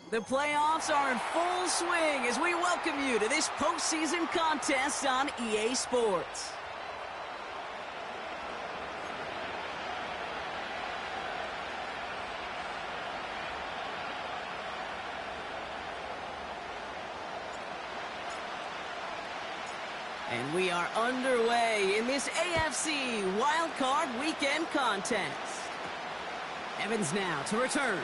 The playoffs are in full swing as we welcome you to this postseason contest on EA Sports. And we are underway in this AFC Wildcard Weekend contest. Evans now to return.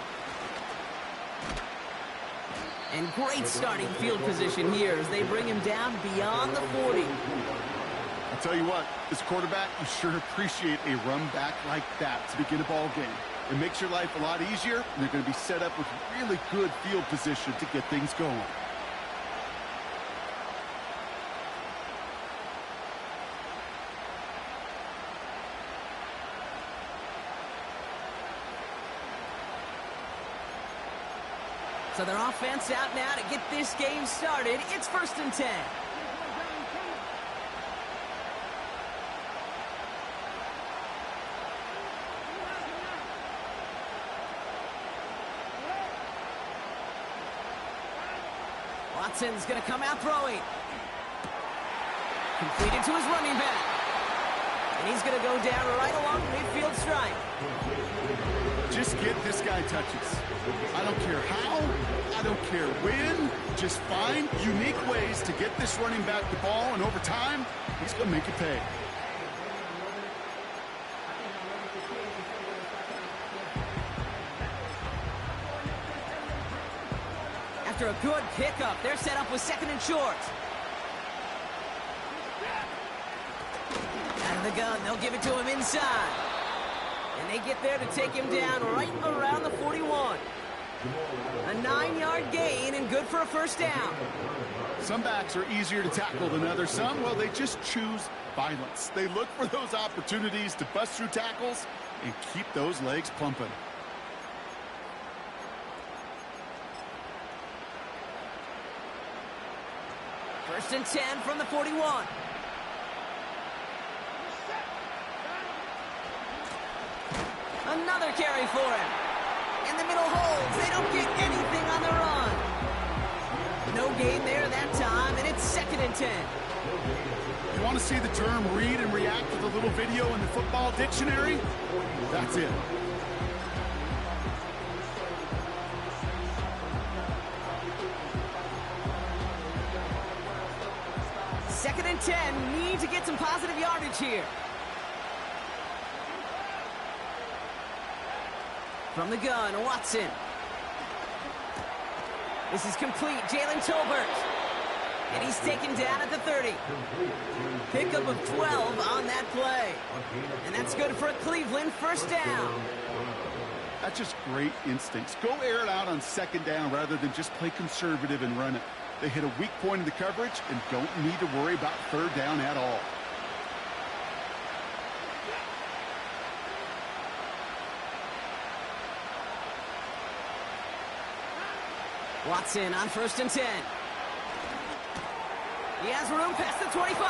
And great starting field position here as they bring him down beyond the 40. I'll tell you what, as quarterback, you sure appreciate a run back like that to begin a ball game. It makes your life a lot easier, and they're going to be set up with really good field position to get things going. So their offense out now to get this game started. It's 1st and 10. Watson's going to come out throwing. Completed to his running back. And he's going to go down right along the midfield stripe. Just get this guy touches. I don't care how, I don't care when, just find unique ways to get this running back the ball, and over time, he's going to make it pay. After a good pickup, they're set up with 2nd and short. Out of the gun, they'll give it to him inside. And they get there to take him down right around the 41. A 9-yard gain and good for a 1st down. Some backs are easier to tackle than others. Some, well, they just choose violence. They look for those opportunities to bust through tackles and keep those legs pumping. First and 10 from the 41. Another carry for him. In the middle holds. They don't get anything on the run. No gain there that time, and it's 2nd and 10. You want to see the term read and react with a little video in the football dictionary? That's it. Second and 10. Need to get some positive yardage here. From the gun, Watson. This is complete. Jalen Tolbert. And he's taken down at the 30. Pickup of 12 on that play. And that's good for a Cleveland 1st down. That's just great instincts. Go air it out on 2nd down rather than just play conservative and run it. They hit a weak point in the coverage and don't need to worry about 3rd down at all. Watson on 1st and 10. He has room past the 25.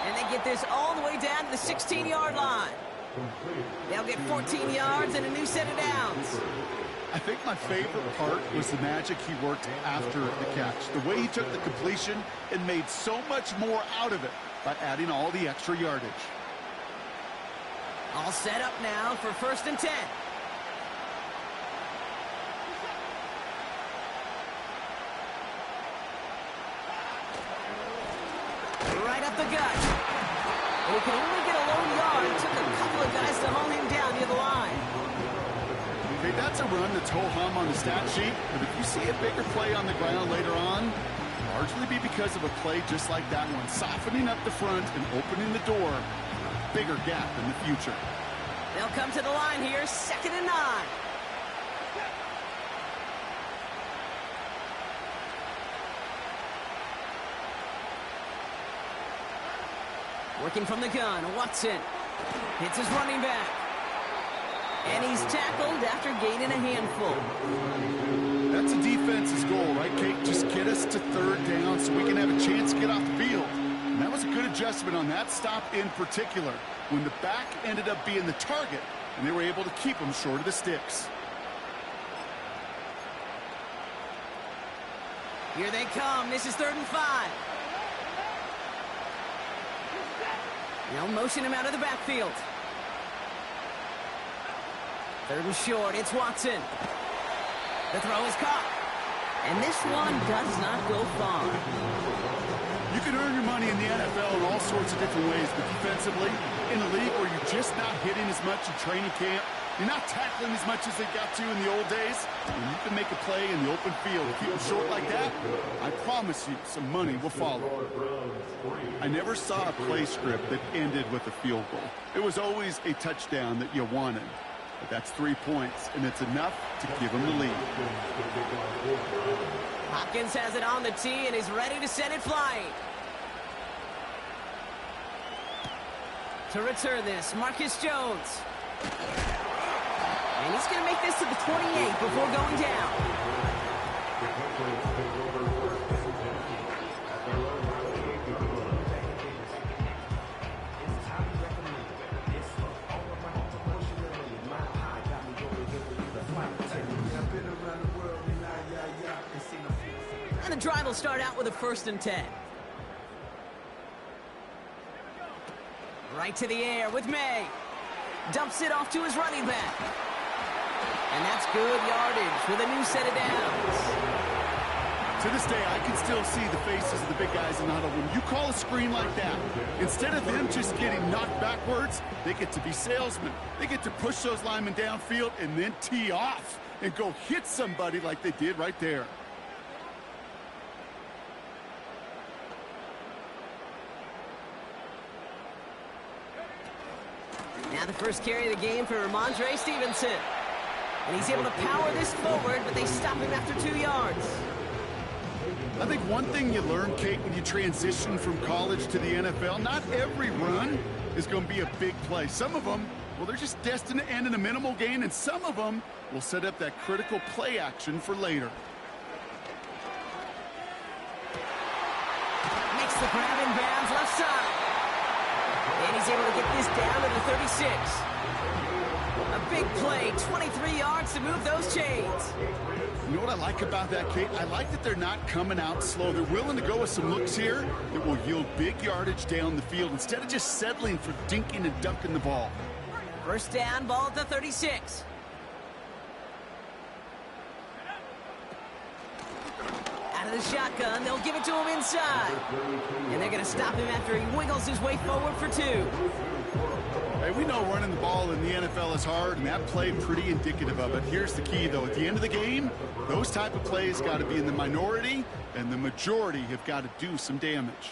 And they get this all the way down to the 16-yard line. They'll get 14 yards and a new set of downs. I think my favorite part was the magic he worked after the catch. The way he took the completion and made so much more out of it by adding all the extra yardage. All set up now for 1st and 10. Right up the gut. And he can only get a lone yard. It took a couple of guys to hold him down near the line. Okay, that's a run that's ho-hum on the stat sheet, but if you see a bigger play on the ground later on, largely be because of a play just like that one, softening up the front and opening the door, a bigger gap in the future. They'll come to the line here, 2nd and 9. Working from the gun, Watson hits his running back. And he's tackled after gaining a handful. That's a defense's goal, right, Kate? Just get us to 3rd down so we can have a chance to get off the field. And that was a good adjustment on that stop in particular, when the back ended up being the target, and they were able to keep him short of the sticks. Here they come. This is 3rd and 5. They'll motion him out of the backfield. 3rd and short. It's Watson. The throw is caught. And this one does not go far. You can earn your money in the NFL in all sorts of different ways, but defensively, in a league where you're just not hitting as much in training camp, you're not tackling as much as they got to in the old days, and you can make a play in the open field. Keep it short like that, I promise you some money will follow. I never saw a play script that ended with a field goal. It was always a touchdown that you wanted. But that's 3 points, and it's enough to give them the lead. Hopkins has it on the tee and is ready to send it flying. To return this, Marcus Jones. And he's going to make this to the 28 before going down. And the drive will start out with a 1st and 10. Right to the air with May. Dumps it off to his running back. And that's good yardage with a new set of downs. To this day, I can still see the faces of the big guys in the huddle. When you call a screen like that, instead of them just getting knocked backwards, they get to be salesmen. They get to push those linemen downfield and then tee off and go hit somebody like they did right there. Now the first carry of the game for Ramondre Stevenson. And he's able to power this forward, but they stop him after 2 yards. I think one thing you learn, Kate, when you transition from college to the NFL, not every run is going to be a big play. Some of them, well, they're just destined to end in a minimal gain, and some of them will set up that critical play action for later. Makes the grab in bounds left side. And he's able to get this down to the 36. A big play, 23 yards to move those chains. You know what I like about that, Kate? I like that they're not coming out slow. They're willing to go with some looks here that will yield big yardage down the field instead of just settling for dinking and dunking the ball. 1st down, ball at the 36. Out of the shotgun, they'll give it to him inside. And they're going to stop him after he wiggles his way forward for 2. Hey, we know running the ball in the NFL is hard, and that play pretty indicative of it. Here's the key, though. At the end of the game, those type of plays got to be in the minority, and the majority have got to do some damage.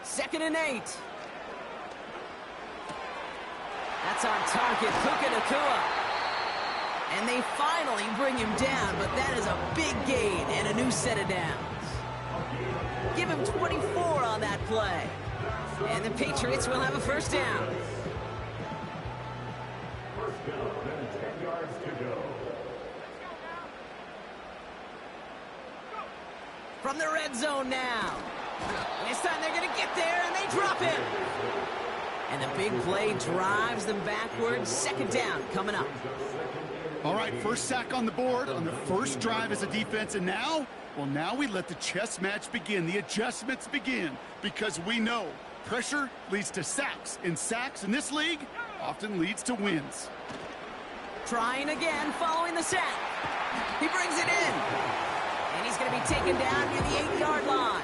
2nd and 8. That's our target, Puka Nacua. And they finally bring him down, but that is a big gain and a new set of downs. Give him 24 on that play. And the Patriots will have a 1st down. From the red zone now. This time they're going to get there, and they drop him. And the big play drives them backwards. 2nd down coming up. All right, 1st sack on the board on the 1st drive as a defense, and now, well, now we let the chess match begin. The adjustments begin, because we know pressure leads to sacks, and sacks in this league often leads to wins. Trying again following the sack. He brings it in. And he's going to be taken down near the 8-yard line.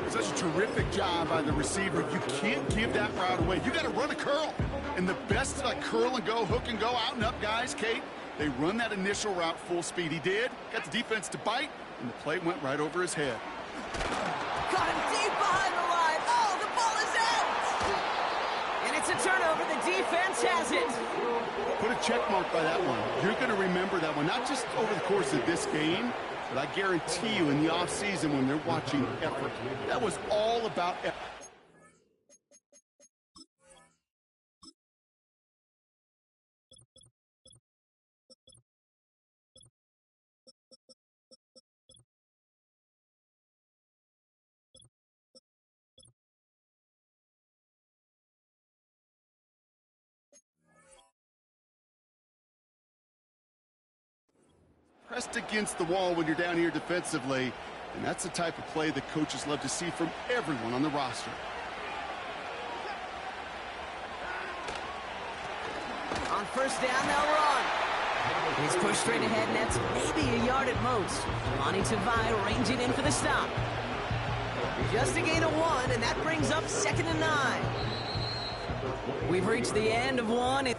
Such a terrific job by the receiver. You can't give that route away. You got to run a curl. And the best, like curl and go, hook and go, out and up guys, Kate, they run that initial route full speed. He did. Got the defense to bite, and the play went right over his head. Got him deep behind the line. Oh, the ball is out. And it's a turnover. The defense has it. Put a check mark by that one. You're going to remember that one, not just over the course of this game, but I guarantee you in the offseason when they're watching effort. That was all about effort. Pressed against the wall when you're down here defensively, and that's the type of play that coaches love to see from everyone on the roster. On first down, they'll run. He's pushed straight ahead, and that's maybe a yard at most. Lonnie Tavai ranging in for the stop. Just a gain of 1, and that brings up 2nd and 9. We've reached the end of one.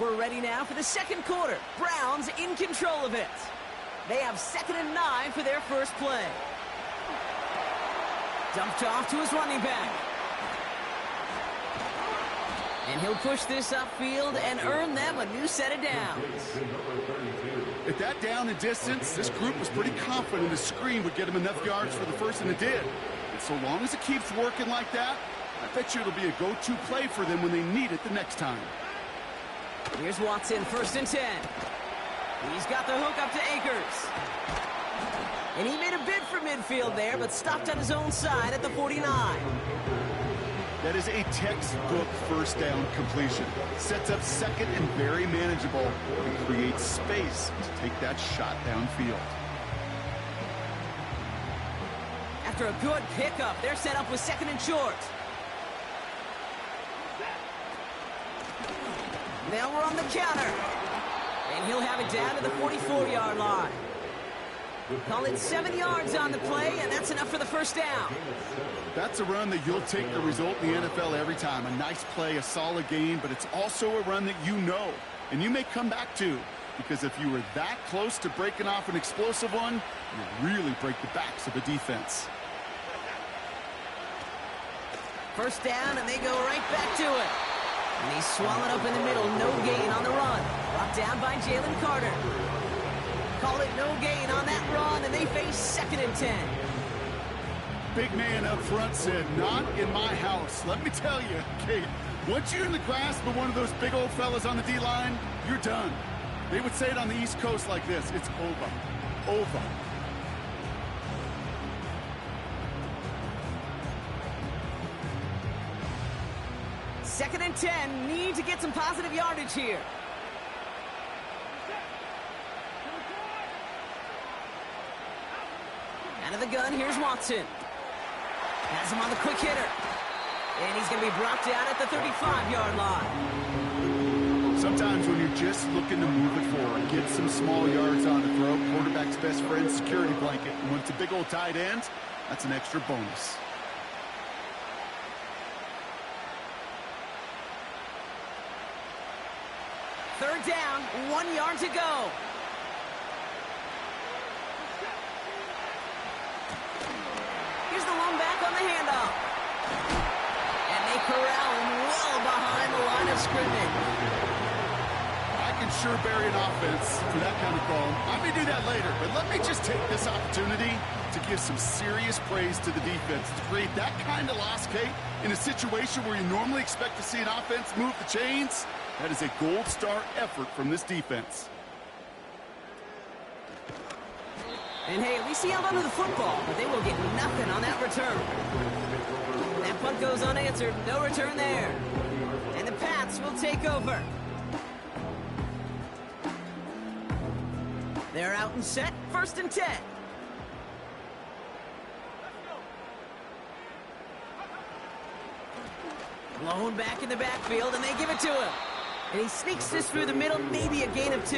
We're ready now for the second quarter. Browns in control of it. They have 2nd and 9 for their first play. Dumped off to his running back. And he'll push this upfield and earn them a new set of downs. At that down and distance, this group was pretty confident the screen would get him enough yards for the first, and it did. And so long as it keeps working like that, I bet you it'll be a go-to play for them when they need it the next time. Here's Watson, 1st and 10. He's got the hook up to Akers. And he made a bid for midfield there, but stopped on his own side at the 49. That is a textbook first down completion. Sets up second and very manageable, and creates space to take that shot downfield. After a good pickup, they're set up with 2nd and short. Now we're on the counter. And he'll have it down to the 44-yard line. Call it 7 yards on the play, and that's enough for the first down. That's a run that you'll take the result in the NFL every time. A nice play, a solid game, but it's also a run that you know, and you may come back to, because if you were that close to breaking off an explosive one, you really break the backs of the defense. First down, and they go right back to it. And he's swallowed up in the middle. No gain on the run. Brought down by Jalen Carter. Call it no gain on that run, and they face 2nd and 10. Big man up front said, not in my house. Let me tell you, Kate, once you're in the grasp of one of those big old fellas on the D-line, you're done. They would say it on the East Coast like this: it's over. Over. Second and 10, need to get some positive yardage here. Out of the gun, here's Watson. Has him on the quick hitter. And he's going to be brought down at the 35-yard line. Sometimes when you're just looking to move it forward, get some small yards on the throw, quarterback's best friend, security blanket. And when it's a big old tight end, that's an extra bonus. Third down, 1 yard to go. Here's the lone back on the handoff. And they corral him well behind the line of scrimmage. I can sure bury an offense for that kind of call. I may do that later, but let me just take this opportunity to give some serious praise to the defense to create that kind of loss, Kate, in a situation where you normally expect to see an offense move the chains. That is a gold star effort from this defense. And hey, at least he held onto the football, but they will get nothing on that return. That punt goes unanswered, no return there. And the Pats will take over. They're out and set, 1st and 10. Blown back in the backfield, and they give it to him. And he sneaks this through the middle, maybe a gain of 2.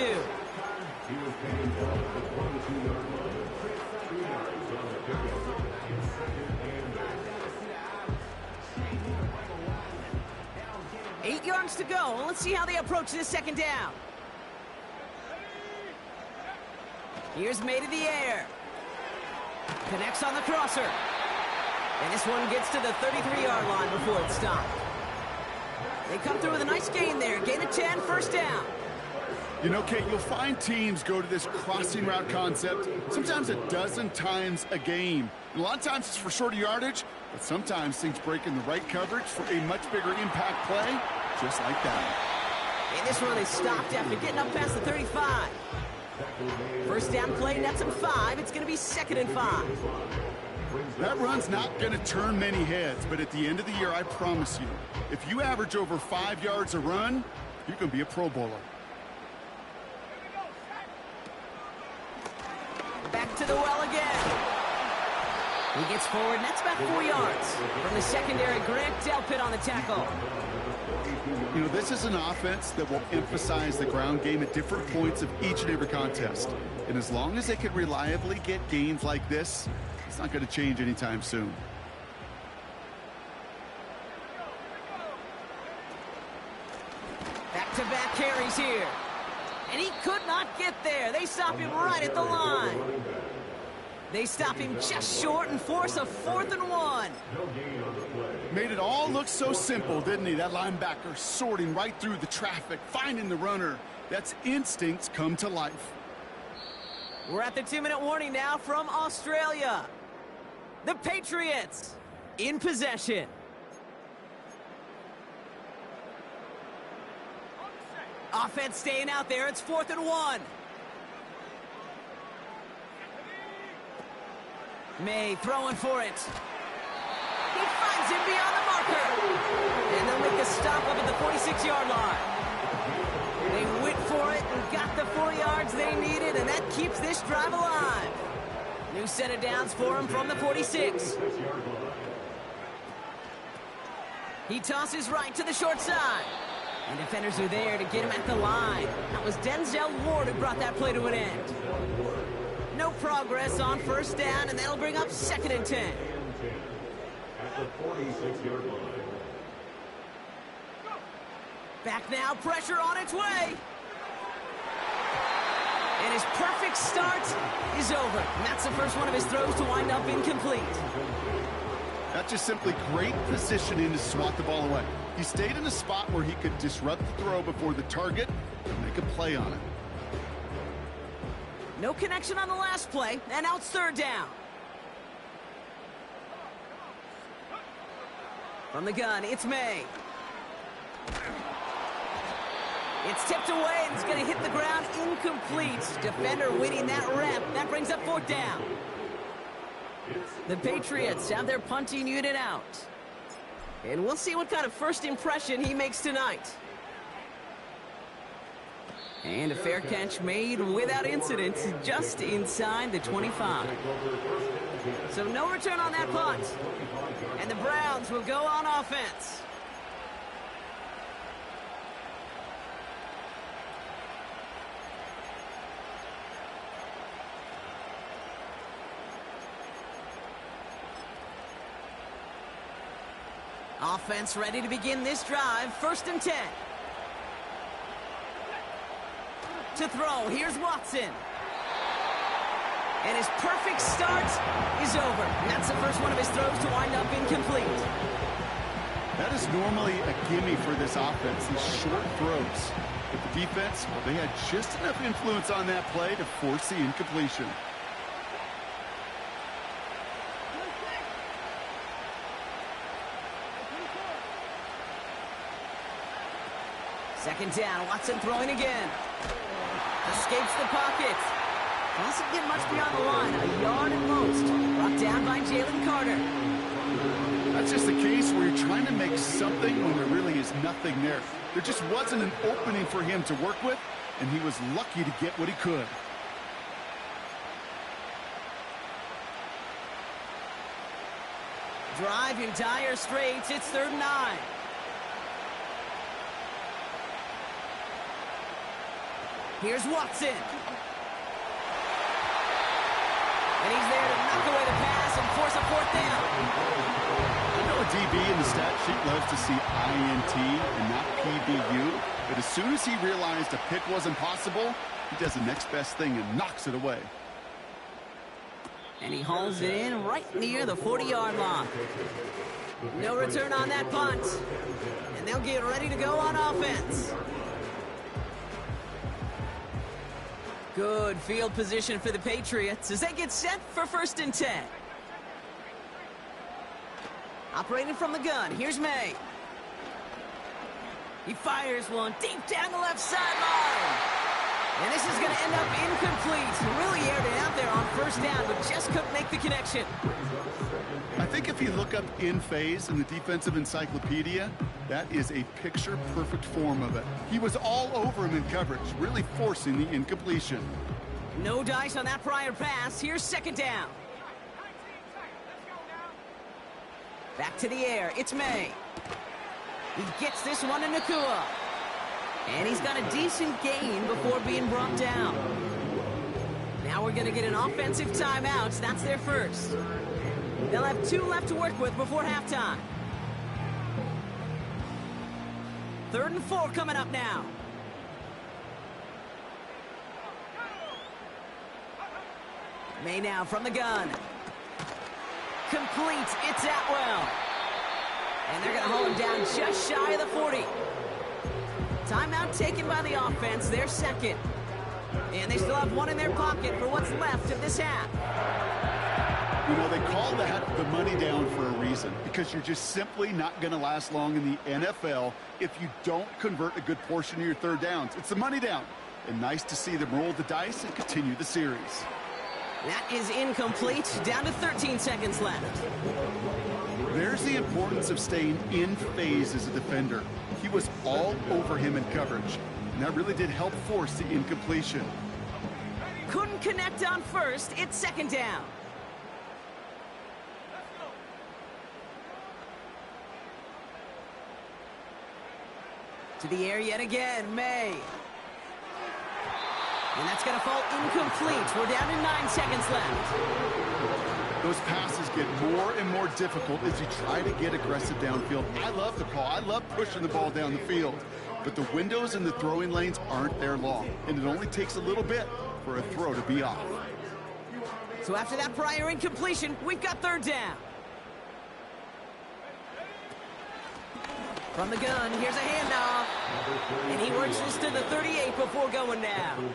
Eight yards to go. Let's see how they approach this second down. Here's made in the air. Connects on the crosser. And this one gets to the 33-yard line before it's stopped. They come through with a nice gain there. Gain of 10, first down. You know, Kate, you'll find teams go to this crossing route concept sometimes a dozen times a game. And a lot of times it's for shorter yardage, but sometimes things break in the right coverage for a much bigger impact play, just like that. And this one is stopped after getting up past the 35. First down play, nets him 5. It's going to be 2nd and 5. That run's not going to turn many heads, but at the end of the year, I promise you, if you average over 5 yards a run, you're going to be a Pro Bowler. Back to the well again. He gets forward, and that's about 4 yards. From the secondary, Grant Delpit on the tackle. You know, this is an offense that will emphasize the ground game at different points of each and every contest. And as long as they can reliably get gains like this, it's not going to change anytime soon. Back-to-back carries here. And he could not get there. They stop him right at the line. They stop him just short and force a 4th and 1. Made it all look so simple, didn't he? That linebacker sorting right through the traffic, finding the runner. That's instincts come to life. We're at the 2-minute warning now from Australia. The Patriots in possession. Offense staying out there. It's 4th and 1. May throwing for it. He finds him beyond the marker. And they'll make a stop up at the 46-yard line. They went for it and got the 4 yards they needed, and that keeps this drive alive. New set of downs for him from the 46. He tosses right to the short side. And defenders are there to get him at the line. That was Denzel Ward who brought that play to an end. No progress on first down, and that'll bring up 2nd and 10. At the 46-yard line. Back now, pressure on its way. And his perfect start is over. And that's the first one of his throws to wind up incomplete. That's just simply great positioning to swat the ball away. He stayed in a spot where he could disrupt the throw before the target and make a play on it. No connection on the last play, and now it's 3rd down. From the gun, it's May. It's tipped away, and it's going to hit the ground incomplete. Defender winning that rep. That brings up 4th down. The Patriots have their punting unit out. And we'll see what kind of first impression he makes tonight. And a fair catch made without incident just inside the 25. So no return on that punt. And the Browns will go on offense. Offense ready to begin this drive. 1st and 10. To throw, here's Watson. And his perfect start is over. And that's the first one of his throws to wind up incomplete. That is normally a gimme for this offense, these short throws. But the defense, well, they had just enough influence on that play to force the incompletion. Second down, Watson throwing again. Escapes the pocket. Doesn't get much beyond the line, a yard at most. Brought down by Jalen Carter. That's just the case where you're trying to make something when there really is nothing there. There just wasn't an opening for him to work with, and he was lucky to get what he could. Drive in dire straits. It's 3rd and 9. Here's Watson. And he's there to knock away the pass and force a 4th down. I know a DB in the stat sheet loves to see INT and not PBU, but as soon as he realized a pick wasn't possible, he does the next best thing and knocks it away. And he hauls it in right near the 40-yard line. No return on that punt. And they'll get ready to go on offense. Good field position for the Patriots as they get set for 1st and 10. Operating from the gun, here's May. He fires one deep down the left sideline. And this is going to end up incomplete. Really aired it out there on 1st down, but just couldn't make the connection. I think if you look up in phase in the defensive encyclopedia, that is a picture-perfect form of it. He was all over him in coverage, really forcing the incompletion. No dice on that prior pass. Here's 2nd down. Back to the air. It's May. He gets this one to Nacua. And he's got a decent gain before being brought down. Now we're going to get an offensive timeout. That's their first. They'll have 2 left to work with before halftime. 3rd and 4 coming up now. May now from the gun. Complete. It's Atwell. And they're going to hold him down just shy of the 40. Timeout taken by the offense. Their second. And they still have one in their pocket for what's left of this half. You know, they call that the money down for a reason, because you're just simply not going to last long in the NFL if you don't convert a good portion of your 3rd downs. It's the money down. And nice to see them roll the dice and continue the series. That is incomplete. Down to 13 seconds left. There's the importance of staying in phase as a defender. He was all over him in coverage, and that really did help force the incompletion. Couldn't connect on 1st. It's 2nd down. To the air yet again, May. And that's going to fall incomplete. We're down to 9 seconds left. Those passes get more and more difficult as you try to get aggressive downfield. I love the call. I love pushing the ball down the field. But the windows in the throwing lanes aren't there long. And it only takes a little bit for a throw to be off. So after that prior incompletion, we've got 3rd down. From the gun, here's a handoff. And he works this to the 38 before going down.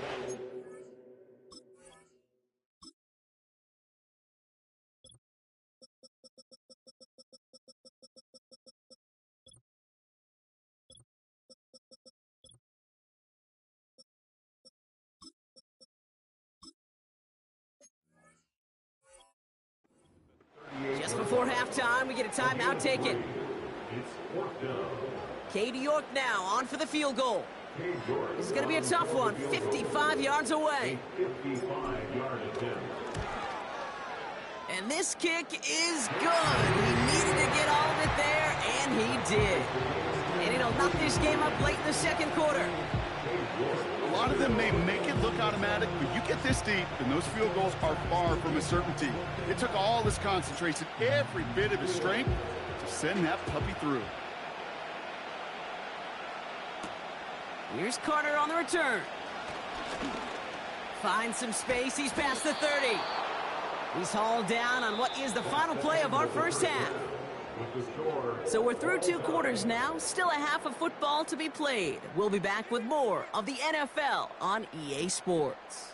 Just before halftime, we get a timeout taken. It's 4th down. Katie York now on for the field goal. This is going to be a tough one, 55 yards away. 55-yard attempt. And this kick is good. He needed to get all of it there, and he did. And it'll knock this game up late in the 2nd quarter. A lot of them may make it look automatic, but you get this deep, and those field goals are far from a certainty. It took all his concentration, every bit of his strength, to send that puppy through. Here's Carter on the return. Finds some space. He's past the 30. He's hauled down on what is the final play of our first half. So we're through 2 quarters now. Still a half of football to be played. We'll be back with more of the NFL on EA Sports.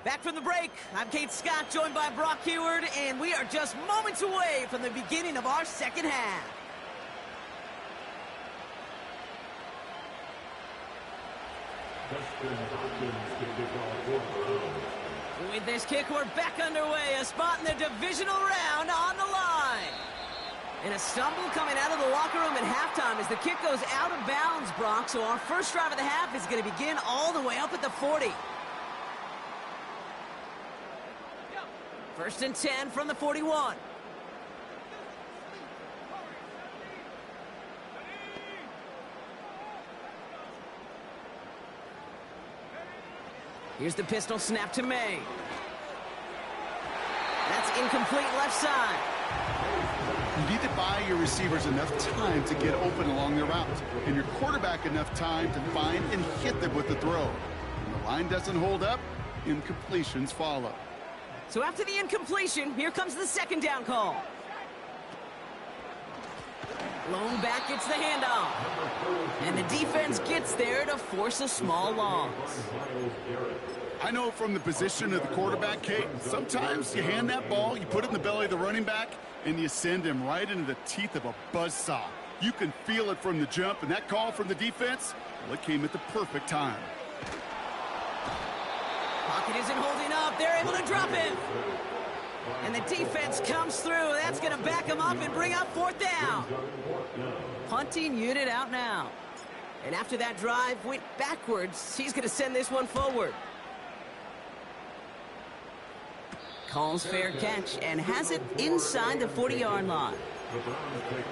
Back from the break, I'm Kate Scott, joined by Brock Heward, and we are just moments away from the beginning of our second half. With this kick, we're back underway, a spot in the divisional round on the line. And a stumble coming out of the locker room at halftime as the kick goes out of bounds, Brock. So our first drive of the half is going to begin all the way up at the 40. 1st and 10 from the 41. Here's the pistol snap to May. incomplete left side. You need to buy your receivers enough time to get open along their route, and your quarterback enough time to find and hit them with the throw. When the line doesn't hold up, incompletions follow. So after the incompletion, here comes the second down call. Lone back gets the handoff. And the defense gets there to force a small loss. I know from the position of the quarterback, Kate, sometimes you hand that ball, you put it in the belly of the running back, and you send him right into the teeth of a buzzsaw. You can feel it from the jump, and that call from the defense, well, it came at the perfect time. Pocket isn't holding up. They're able to drop him. And the defense comes through. That's going to back him up and bring up fourth down. Punting unit out now. And after that drive went backwards, he's going to send this one forward. Calls fair catch and has it inside the 40-yard line.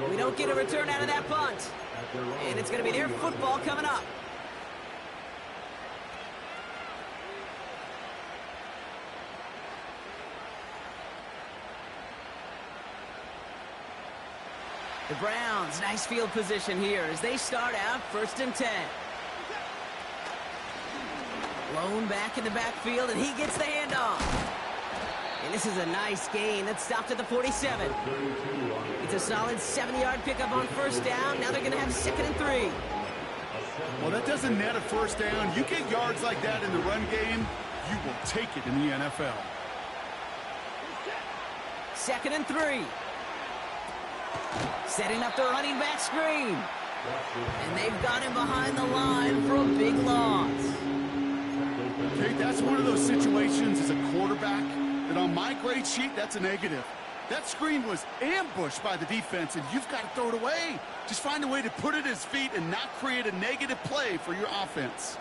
We don't get a return out of that punt. And it's going to be their football coming up. The Browns, nice field position here as they start out 1st and 10. Lone back in the backfield, and he gets the handoff. And this is a nice gain that stopped at the 47. It's a solid 7-yard pickup on 1st down. Now they're going to have 2nd and 3. Well, that doesn't net a 1st down. You get yards like that in the run game, you will take it in the NFL. 2nd and 3. Setting up the running back screen. And they've got him behind the line for a big loss. Okay, that's one of those situations as a quarterback that on my grade sheet, that's a negative. That screen was ambushed by the defense, and you've got to throw it away. Just find a way to put it at his feet and not create a negative play for your offense.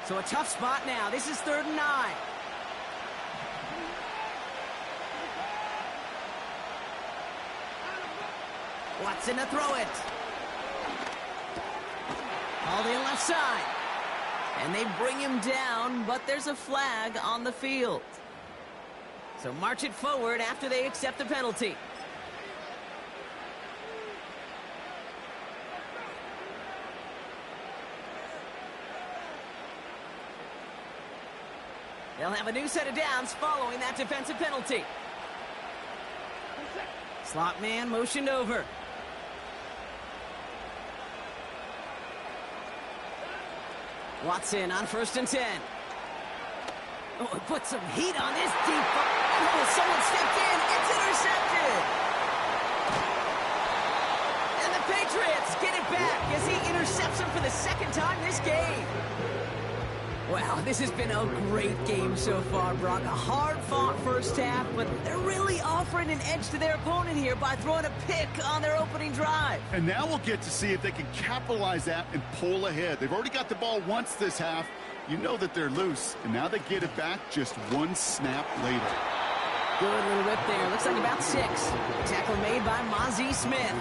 So a tough spot now. This is 3rd and 9. Watson to throw it. All the left side. And they bring him down, but there's a flag on the field. So march it forward after they accept the penalty. They'll have a new set of downs following that defensive penalty. Slot man motioned over. Watson on 1st and 10. Oh, it put some heat on this deep. Oh, someone stepped in. It's intercepted. And the Patriots get it back as he intercepts him for the 2nd time this game. Wow, this has been a great game so far, Brock. A hard-fought 1st half, but they're really offering an edge to their opponent here by throwing a pick on their opening drive. And now we'll get to see if they can capitalize that and pull ahead. They've already got the ball once this half. You know that they're loose, and now they get it back just 1 snap later. Good little whip there. Looks like about 6. Tackle made by Mazi Smith.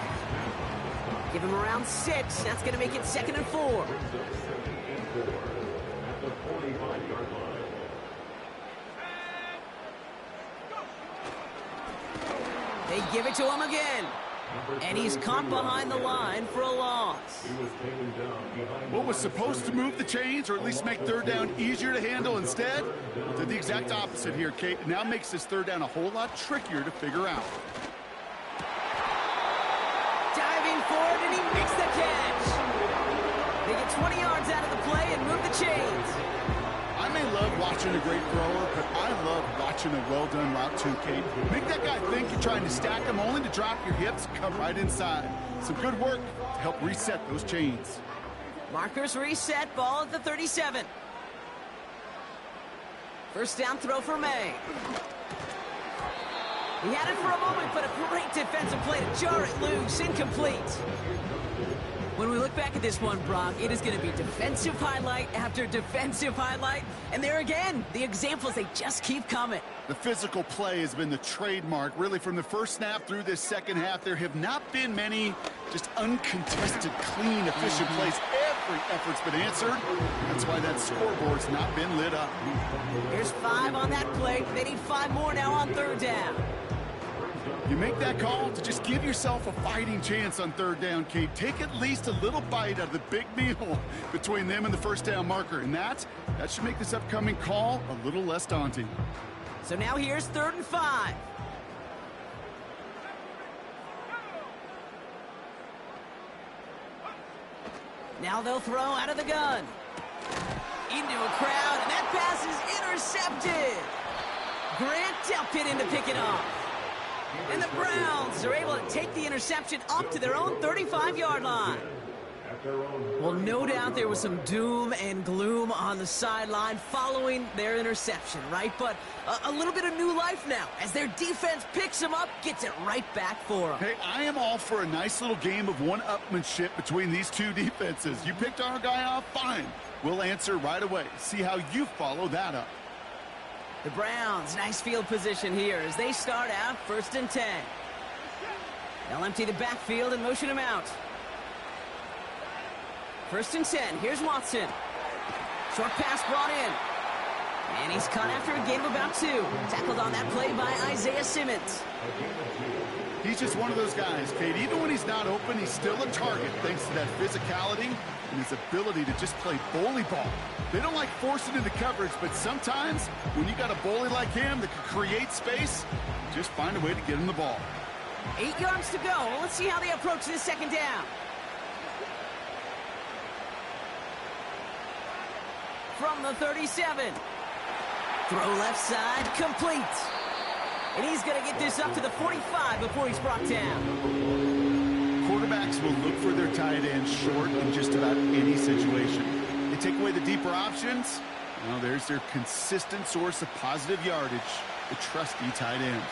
Give him around 6. That's going to make it 2nd and 4. They give it to him again. And he's caught behind the line for a loss. What was supposed to move the chains, or at least make 3rd down easier to handle instead, did the exact opposite here, Kate. Now makes this 3rd down a whole lot trickier to figure out. Diving forward, and he makes the catch. They get 20 yards out of the play and move the chains. I may love watching a great thrower, but I love watching a well-done route too, Kate. Make that guy think you're trying to stack him, only to drop your hips, come right inside. Some good work to help reset those chains. Markers reset, ball at the 37. 1st down throw for May. He had it for a moment, but a great defensive play to jar it loose, incomplete. When we look back at this one, Brock, it is going to be defensive highlight after defensive highlight. And there again, the examples, they just keep coming. The physical play has been the trademark, really, from the 1st snap through this 2nd half. There have not been many just uncontested, clean, efficient plays. every effort's been answered. That's why that scoreboard's not been lit up. Here's 5 on that play. They need 5 more now on third down. You make that call to just give yourself a fighting chance on third down, Kate. Take at least a little bite out of the big meal between them and the first down marker. And that should make this upcoming call a little less daunting. So now here's 3rd and 5. Now they'll throw out of the gun. Into a crowd, and that pass is intercepted. Grant Delpit in to pick it off. And the Browns are able to take the interception up to their own 35-yard line. Well, no doubt there was some doom and gloom on the sideline following their interception, right? But a little bit of new life now as their defense picks them up, gets it right back for them. Hey, I am all for a nice little game of one-upmanship between these two defenses. You picked our guy off, fine. We'll answer right away. See how you follow that up. The Browns, nice field position here as they start out 1st and 10. They'll empty the backfield and motion him out. 1st and 10. Here's Watson. Short pass brought in. And he's caught after a gain of about 2. Tackled on that play by Isaiah Simmons. He's just one of those guys, Kate. Even when he's not open, he's still a target thanks to that physicality and his ability to just play bully ball. They don't like forcing into coverage, but sometimes when you got a bully like him that can create space, just find a way to get him the ball. 8 yards to go. Let's see how they approach this 2nd down. From the 37. Throw left side, complete. And he's going to get this up to the 45 before he's brought down. Quarterbacks will look for their tight end short in just about any situation. They take away the deeper options. Well, there's their consistent source of positive yardage, the trusty tight end.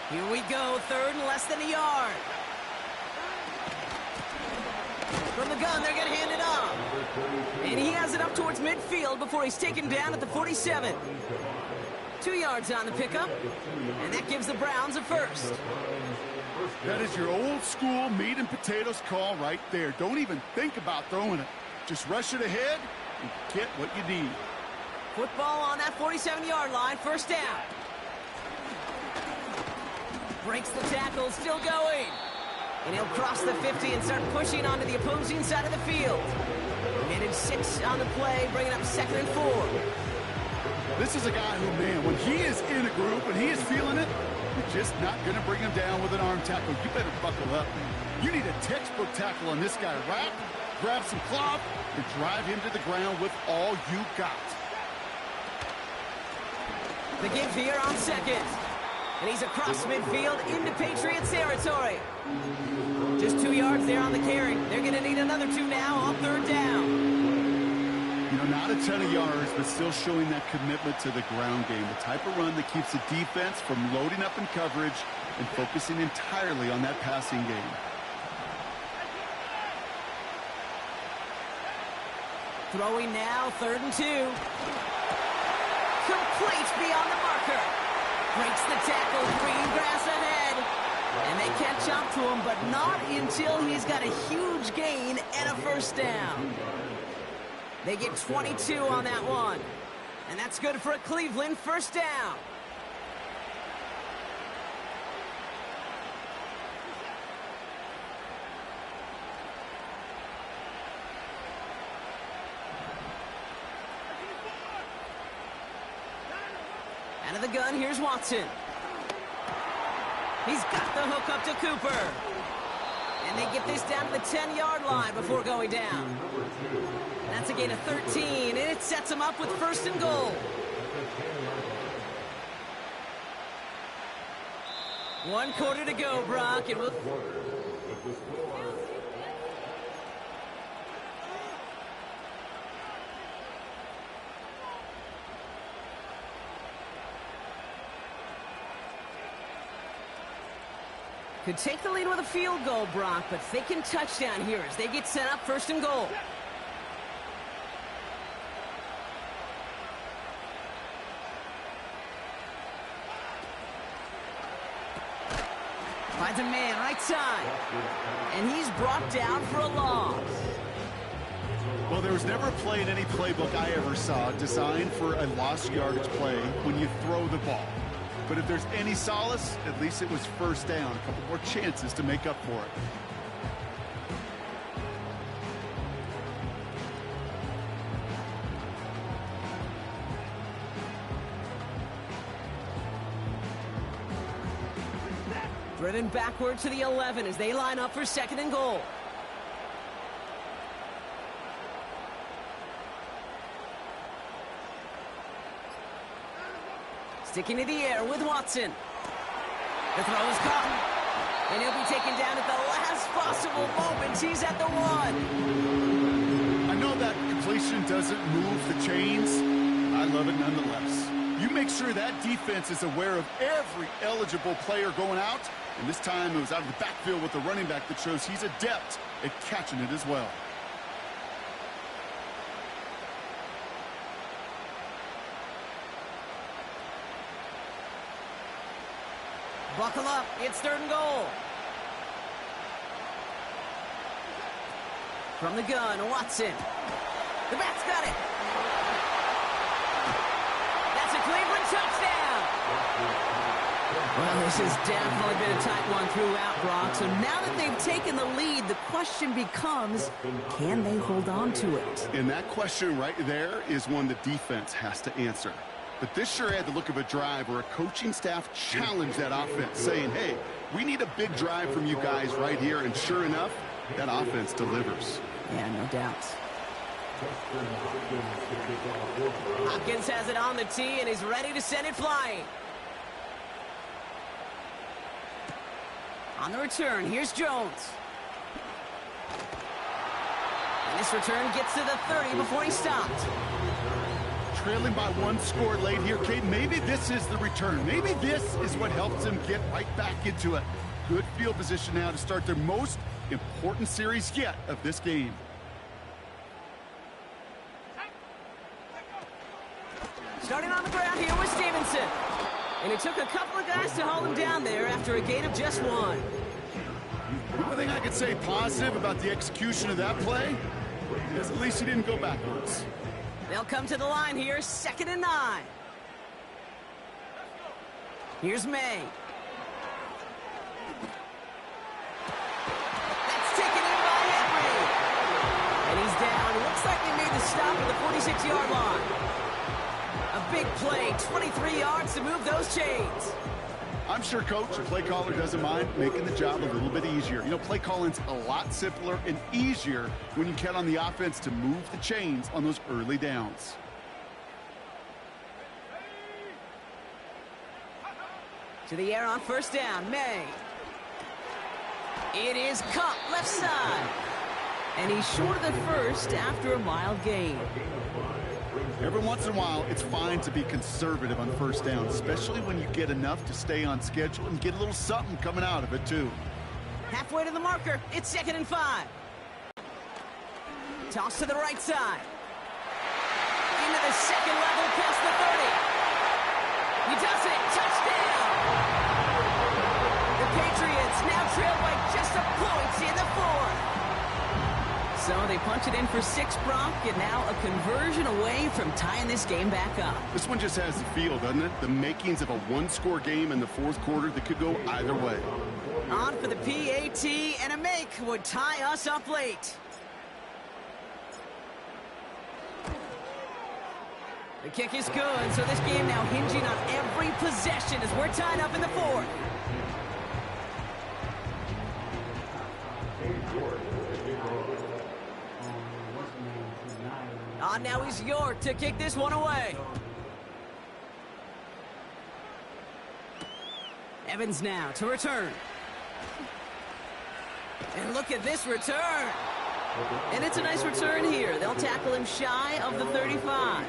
Here we go, 3rd and less than a yard. From the gun, they're going to hand it off. And he has it up towards midfield before he's taken down at the 47. 2 yards on the pickup, and that gives the Browns a 1st. That is your old school meat and potatoes call right there. Don't even think about throwing it. Just rush it ahead and get what you need. Football on that 47-yard line, 1st down. Breaks the tackle, still going. And he'll cross the 50 and start pushing onto the opposing side of the field. Minute 6 on the play, bringing up 2nd and 4. This is a guy who, man, when he is in a group and he is feeling it, you're just not going to bring him down with an arm tackle. You better buckle up. You need a textbook tackle on this guy. Wrap, grab some cloth, and drive him to the ground with all you got. The give here on 2nd. And he's across midfield into Patriots territory. Just 2 yards there on the carry. They're going to need another 2 now on 3rd down. You know, not a ton of yards, but still showing that commitment to the ground game. The type of run that keeps the defense from loading up in coverage and focusing entirely on that passing game. Throwing now, 3rd and 2. Complete beyond the marker. Breaks the tackle, green grass ahead. And they catch up to him, but not until he's got a huge gain and a 1st down. They get 22 on that one. And that's good for a Cleveland 1st down. Out of the gun, here's Watson. He's got the hook up to Cooper. And they get this down to the 10-yard line before going down. That's a gain of 13, and it sets them up with 1st and goal. One quarter to go, Brock, and we'll... Could take the lead with a field goal, Brock, but they can touchdown here as they get set up 1st and goal. Finds a man right side. And he's brought down for a loss. Well, there was never a play in any playbook I ever saw designed for a lost yardage play when you throw the ball. But if there's any solace, at least it was first down. A couple more chances to make up for it. Driven backward to the 11 as they line up for 2nd and goal. Sticking to the air with Watson. The throw is caught. And he'll be taken down at the last possible moment. He's at the 1. I know that completion doesn't move the chains. I love it nonetheless. You make sure that defense is aware of every eligible player going out. And this time it was out of the backfield with the running back that shows he's adept at catching it as well. Buckle up. It's 3rd and goal. From the gun, Watson. The back's got it. That's a Cleveland touchdown. Well, this has definitely been a tight one throughout, Brock. So now that they've taken the lead, the question becomes, can they hold on to it? And that question right there is one the defense has to answer. But this sure had the look of a drive where a coaching staff challenged that offense, saying, hey, we need a big drive from you guys right here. And sure enough, that offense delivers. Yeah, no doubt. Hopkins has it on the tee and is ready to send it flying. On the return, here's Jones. And this return gets to the 30 before he stopped. Trailing by 1 score late here, Kate. Maybe this is the return. Maybe this is what helps them get right back into it. Good field position now to start their most important series yet of this game. Starting on the ground here with Stevenson. And it took a couple of guys to hold him down there after a gain of just 1. The only thing I could say positive about the execution of that play is at least he didn't go backwards. They'll come to the line here, 2nd and 9. Here's May. That's taken in by Henry. And he's down. Looks like they made the stop at the 46-yard line. A big play, 23 yards to move those chains. I'm sure Coach, the play caller, doesn't mind making the job a little bit easier. You know, play calling's a lot simpler and easier when you count on the offense to move the chains on those early downs. To the air on 1st down, May. It is caught left side. And he's short of the first after a mild gain. Every once in a while, it's fine to be conservative on 1st down, especially when you get enough to stay on schedule and get a little something coming out of it, too. Halfway to the marker, it's 2nd and 5. Toss to the right side. Into the 2nd level past the 30. He does it. Touchdown! The Patriots now trail by just a point in the 4th. So they punch it in for 6, Brock, and now a conversion away from tying this game back up. This one just has the feel, doesn't it? The makings of a 1-score game in the 4th quarter that could go either way. On for the PAT, and a make would tie us up late. The kick is good, so this game now hinging on every possession as we're tied up in the 4th. Now he's York to kick this one away. Evans now to return. And look at this return. And it's a nice return here. They'll tackle him shy of the 35.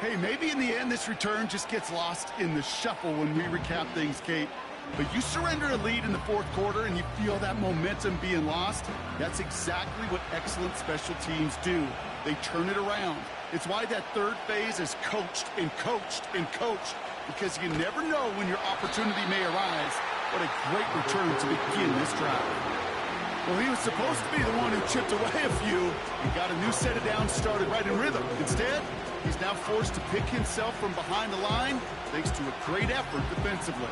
Hey, maybe in the end this return just gets lost in the shuffle when we recap things, Kate. But you surrender a lead in the 4th quarter and you feel that momentum being lost. That's exactly what excellent special teams do. They turn it around. It's why that 3rd phase is coached and coached and coached, because you never know when your opportunity may arise. What a great return to begin this drive. Well, he was supposed to be the one who chipped away a few and got a new set of downs started right in rhythm. Instead, he's now forced to pick himself from behind the line thanks to a great effort defensively.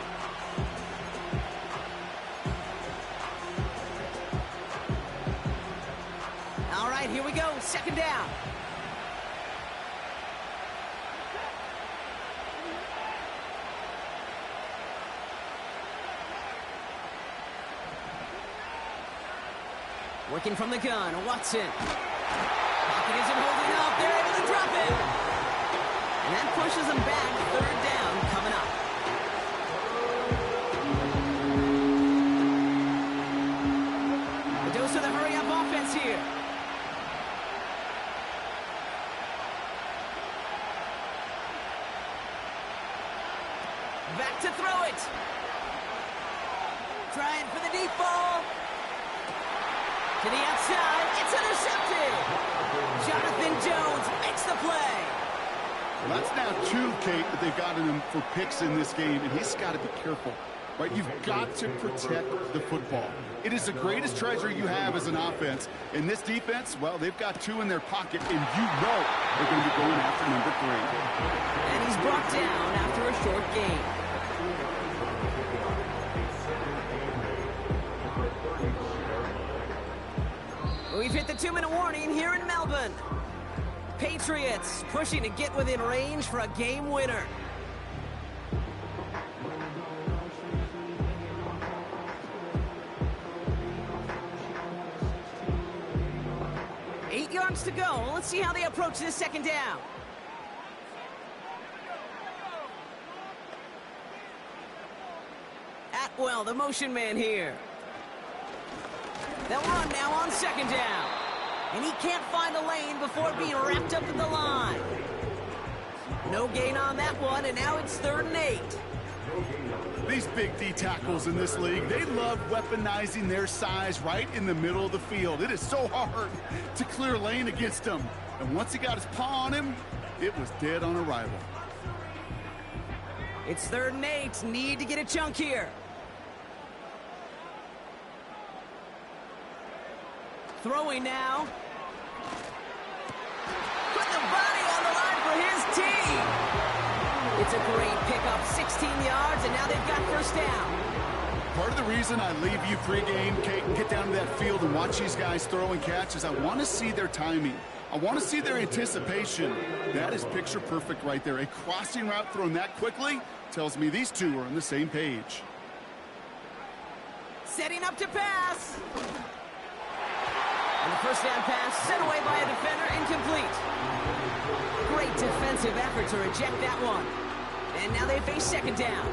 All right, here we go. Second down. Working from the gun, Watson. Pocket isn't holding up. They're able to drop it. And that pushes them back. Third down coming up. A dose of the hurry-up offense here. Back to throw it. Trying for the deep ball. To the outside, it's intercepted. Jonathan Jones makes the play. Well, that's now 2, Kate, that they've gotten him for picks in this game, and he's got to be careful, right? You've got to protect the football. It is the greatest treasure you have as an offense. In this defense, well, they've got 2 in their pocket, and you know they're going to be going after number 3. And he's brought down after a short gain. We've hit the 2-minute warning here in Melbourne. Patriots pushing to get within range for a game winner. Eight yards to go. Let's see how they approach this second down. Atwell, the motion man here. They'll run now on second down. And he can't find a lane before being wrapped up at the line. No gain on that one, and now it's 3rd and 8. These big D tackles in this league, they love weaponizing their size right in the middle of the field. It is so hard to clear lane against them. And once he got his paw on him, it was dead on arrival. It's 3rd and 8. Need to get a chunk here. Throwing now. Put the body on the line for his team. It's a great pickup, 16 yards, and now they've got first down. Part of the reason I leave you pregame, Kate, and get down to that field and watch these guys throw and catch is I want to see their timing. I want to see their anticipation. That is picture perfect right there. A crossing route thrown that quickly tells me these two are on the same page. Setting up to pass. And the first down pass sent away by a defender, incomplete. Great defensive effort to reject that one. And now they face second down.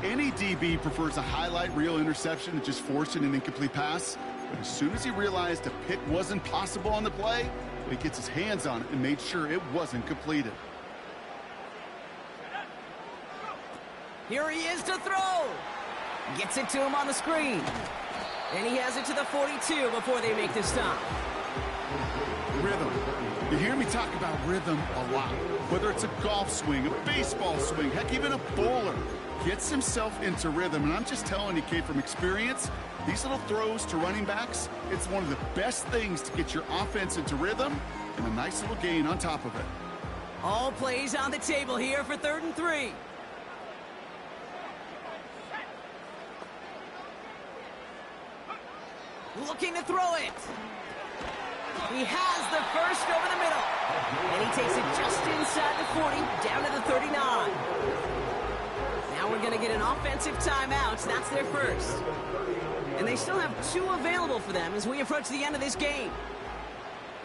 Any DB prefers a highlight reel interception to just forcing an incomplete pass. But as soon as he realized a pick wasn't possible on the play, he gets his hands on it and made sure it wasn't completed. Here he is to throw. Gets it to him on the screen. And he has it to the 42 before they make the stop. Rhythm. You hear me talk about rhythm a lot. Whether it's a golf swing, a baseball swing, heck, even a bowler gets himself into rhythm. And I'm just telling you, Kate, from experience, these little throws to running backs, it's one of the best things to get your offense into rhythm and a nice little gain on top of it. All plays on the table here for 3rd and 3. Looking to throw it. He has the first over the middle. And he takes it just inside the 40, down to the 39. Now we're going to get an offensive timeout. That's their first. And they still have 2 available for them as we approach the end of this game.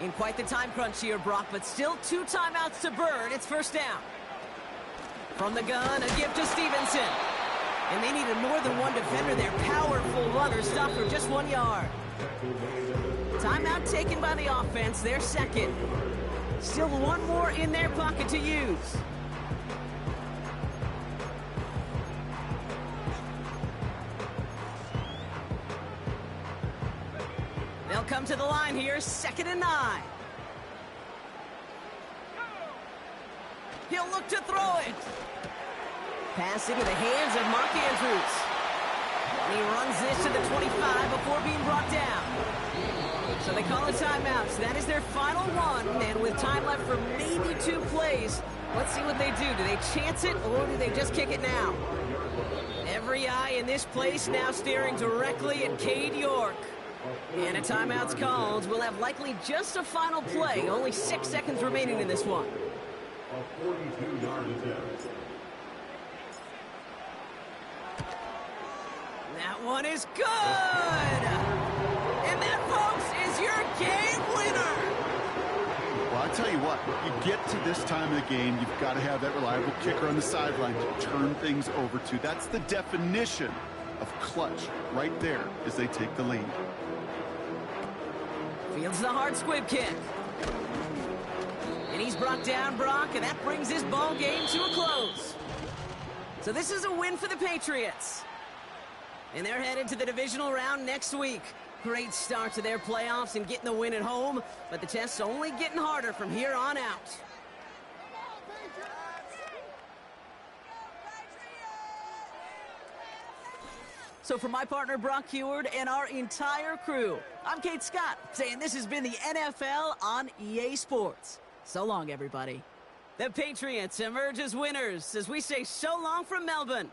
In quite the time crunch here, Brock, but still 2 timeouts to burn. It's first down. From the gun, a gift to Stevenson. And they needed more than one defender. Their powerful runner stopped for just 1 yard. Timeout taken by the offense, their second. Still 1 more in their pocket to use. They'll come to the line here, 2nd and 9. He'll look to throw it. Pass into the hands of Mark Andrews. And he runs this to the 25 before being brought down. So they call a timeout. So that is their final one. And with time left for maybe 2 plays, let's see what they do. Do they chance it or do they just kick it now? Every eye in this place now staring directly at Cade York. And a timeout's called. We'll have likely just a final play. Only 6 seconds remaining in this one. A 42-yard attempt. That one is good! And that, folks, is your game winner! Well, I tell you what, you get to this time of the game, you've got to have that reliable kicker on the sideline to turn things over to. That's the definition of clutch right there as they take the lead. Fields the hard squib kick. And he's brought down, Brock, and that brings his ball game to a close. So this is a win for the Patriots. And they're headed to the divisional round next week. Great start to their playoffs and getting the win at home, but the test's only getting harder from here on out. So for my partner, Brock Huard, and our entire crew, I'm Kate Scott, saying this has been the NFL on EA Sports. So long, everybody. The Patriots emerge as winners as we say so long from Melbourne.